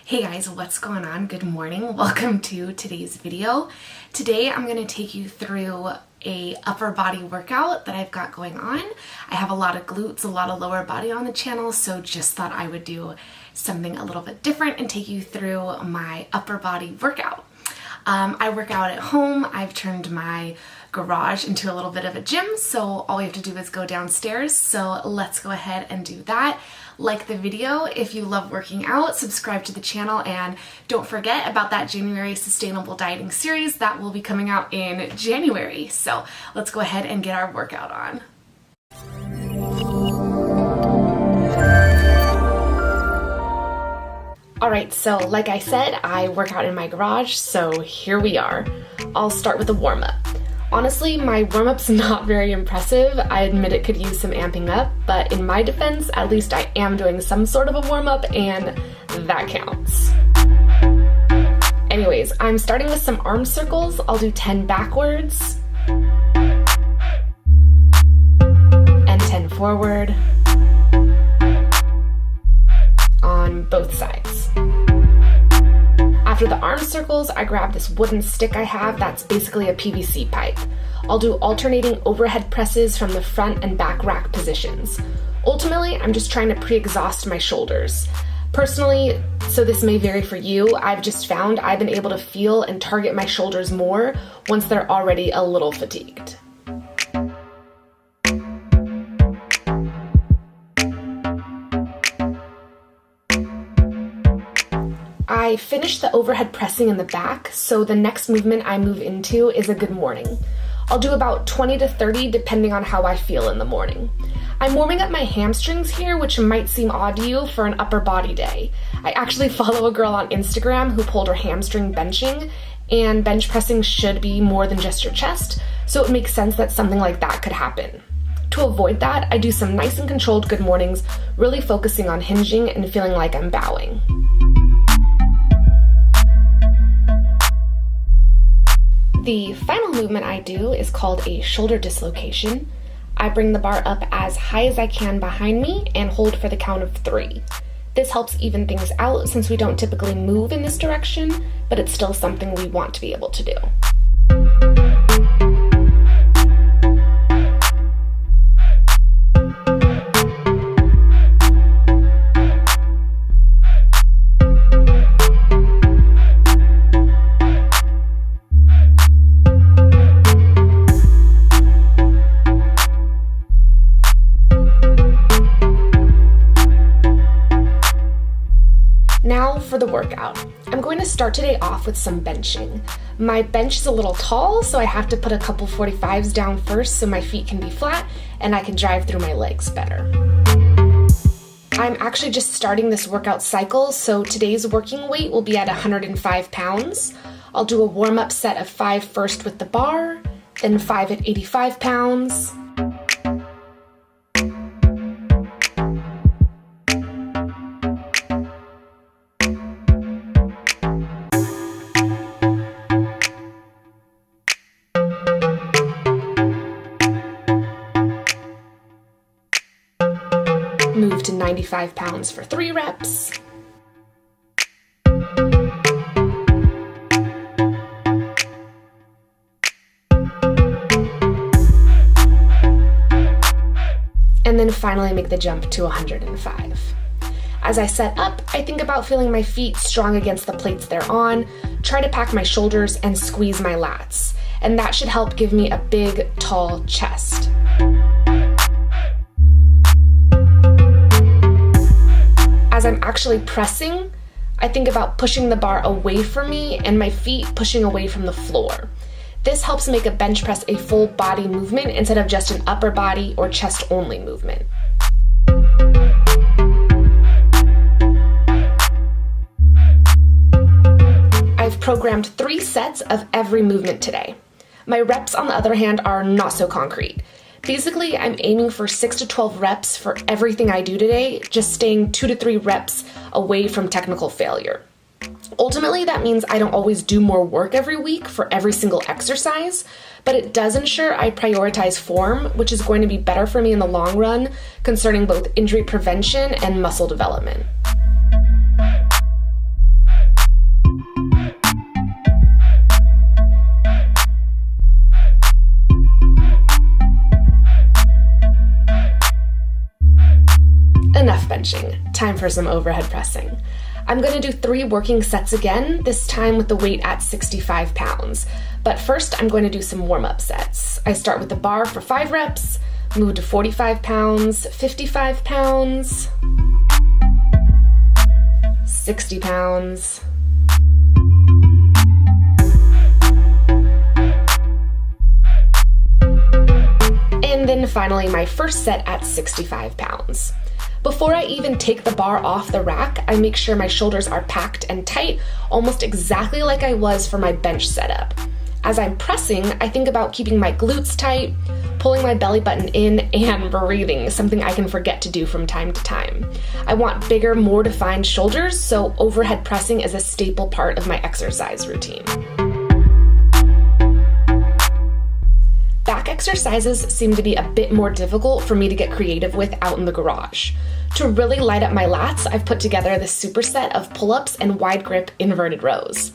Hey guys, what's going on? Good morning. Welcome to today's video. Today I'm going to take you through a upper body workout that I've got going on. I have a lot of glutes, a lot of lower body on the channel, so just thought I would do something a little bit different and take you through my upper body workout. I work out at home. I've turned my garage into a little bit of a gym, so all we have to do is go downstairs. So let's go ahead and do that. Like the video if you love working out, subscribe to the channel, and don't forget about that January sustainable dieting series that will be coming out in January. So let's go ahead and get our workout on. Alright, so like I said, I work out in my garage, so here we are. I'll start with a warm-up. Honestly, my warm-up's not very impressive. I admit it could use some amping up, but in my defense, at least I am doing some sort of a warm-up, and that counts. Anyways, I'm starting with some arm circles. I'll do 10 backwards, and 10 forward on both sides. After the arm circles, I grab this wooden stick I have that's basically a PVC pipe. I'll do alternating overhead presses from the front and back rack positions. Ultimately, I'm just trying to pre-exhaust my shoulders. Personally, so this may vary for you, I've just found I've been able to feel and target my shoulders more once they're already a little fatigued. I finished the overhead pressing in the back, so the next movement I move into is a good morning. I'll do about 20 to 30 depending on how I feel in the morning. I'm warming up my hamstrings here, which might seem odd to you for an upper body day. I actually follow a girl on Instagram who pulled her hamstring benching, and bench pressing should be more than just your chest, so it makes sense that something like that could happen. To avoid that, I do some nice and controlled good mornings, really focusing on hinging and feeling like I'm bowing. The final movement I do is called a shoulder dislocation. I bring the bar up as high as I can behind me and hold for the count of 3. This helps even things out since we don't typically move in this direction, but it's still something we want to be able to do. Now for the workout. I'm going to start today off with some benching. My bench is a little tall, so I have to put a couple 45s down first so my feet can be flat and I can drive through my legs better. I'm actually just starting this workout cycle, so today's working weight will be at 105 pounds. I'll do a warm-up set of 5 first with the bar, then 5 at 85 pounds, move to 95 pounds for 3 reps, and then finally make the jump to 105. As I set up, I think about feeling my feet strong against the plates they're on, try to pack my shoulders and squeeze my lats, and that should help give me a big, tall chest. As I'm actually pressing, I think about pushing the bar away from me and my feet pushing away from the floor. This helps make a bench press a full body movement instead of just an upper body or chest only movement. I've programmed 3 sets of every movement today. My reps, on the other hand, are not so concrete. Basically, I'm aiming for 6 to 12 reps for everything I do today, just staying 2 to 3 reps away from technical failure. Ultimately, that means I don't always do more work every week for every single exercise, but it does ensure I prioritize form, which is going to be better for me in the long run concerning both injury prevention and muscle development. time for some overhead pressing. I'm gonna do 3 working sets again, this time with the weight at 65 pounds. But first, I'm going to do some warm-up sets. I start with the bar for 5 reps, move to 45 pounds, 55 pounds, 60 pounds, and then finally my first set at 65 pounds. Before I even take the bar off the rack, I make sure my shoulders are packed and tight, almost exactly like I was for my bench setup. As I'm pressing, I think about keeping my glutes tight, pulling my belly button in, and breathing, something I can forget to do from time to time. I want bigger, more defined shoulders, so overhead pressing is a staple part of my exercise routine. Back exercises seem to be a bit more difficult for me to get creative with out in the garage. To really light up my lats, I've put together this superset of pull-ups and wide grip inverted rows.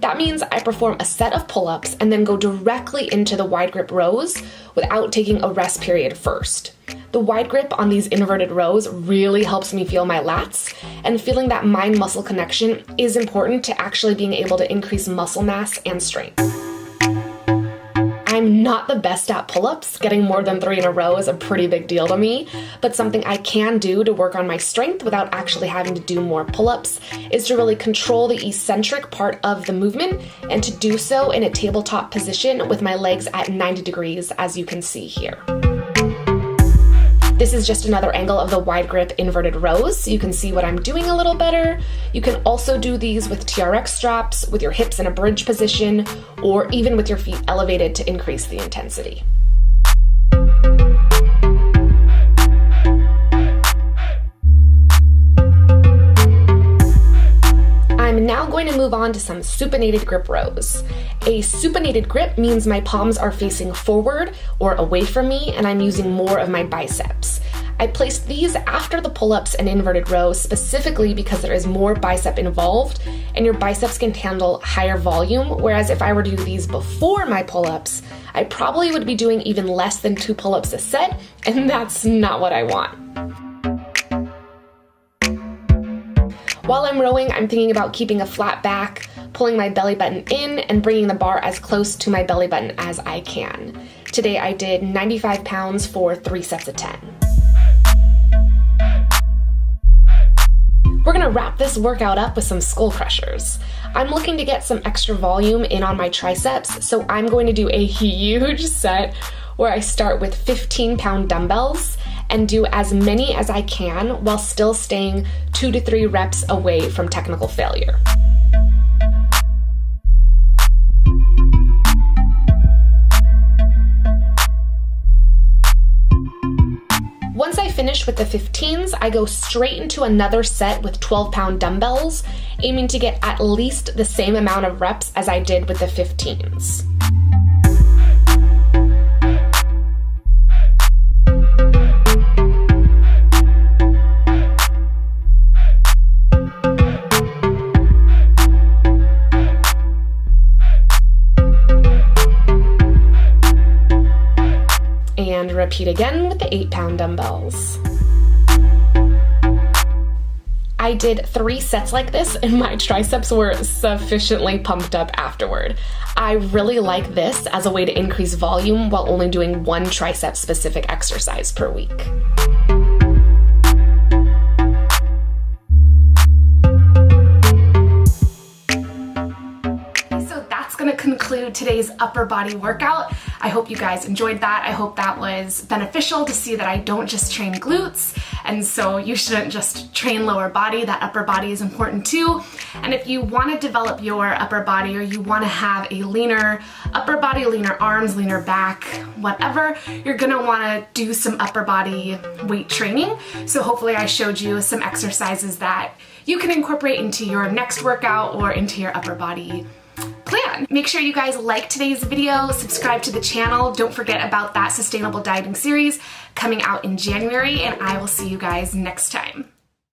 That means I perform a set of pull-ups and then go directly into the wide grip rows without taking a rest period first. The wide grip on these inverted rows really helps me feel my lats, and feeling that mind-muscle connection is important to actually being able to increase muscle mass and strength. I'm not the best at pull-ups. Getting more than 3 in a row is a pretty big deal to me, but something I can do to work on my strength without actually having to do more pull-ups is to really control the eccentric part of the movement, and to do so in a tabletop position with my legs at 90 degrees, as you can see here. This is just another angle of the wide grip inverted rows, so you can see what I'm doing a little better. You can also do these with TRX straps, with your hips in a bridge position, or even with your feet elevated to increase the intensity. I'm now going to move on to some supinated grip rows. A supinated grip means my palms are facing forward or away from me, and I'm using more of my biceps. I placed these after the pull-ups and inverted rows specifically because there is more bicep involved, and your biceps can handle higher volume, whereas if I were to do these before my pull-ups, I probably would be doing even less than 2 pull-ups a set, and that's not what I want. While I'm rowing, I'm thinking about keeping a flat back, pulling my belly button in, and bringing the bar as close to my belly button as I can. Today I did 95 pounds for 3 sets of 10. We're gonna wrap this workout up with some skull crushers. I'm looking to get some extra volume in on my triceps, so I'm going to do a huge set where I start with 15-pound dumbbells and do as many as I can while still staying 2 to 3 reps away from technical failure. Once I finish with the 15s, I go straight into another set with 12-pound dumbbells, aiming to get at least the same amount of reps as I did with the 15s. And repeat again with the 8-pound dumbbells. I did 3 sets like this and my triceps were sufficiently pumped up afterward. I really like this as a way to increase volume while only doing 1 tricep specific exercise per week. Going to conclude today's upper body workout. I hope you guys enjoyed that. I hope that was beneficial to see that I don't just train glutes, and so you shouldn't just train lower body. That upper body is important too. And if you want to develop your upper body, or you want to have a leaner upper body, leaner arms, leaner back, whatever, you're going to want to do some upper body weight training. So hopefully I showed you some exercises that you can incorporate into your next workout or into your upper body plan. Make sure you guys like today's video, subscribe to the channel. Don't forget about that sustainable dieting series coming out in January, and I will see you guys next time.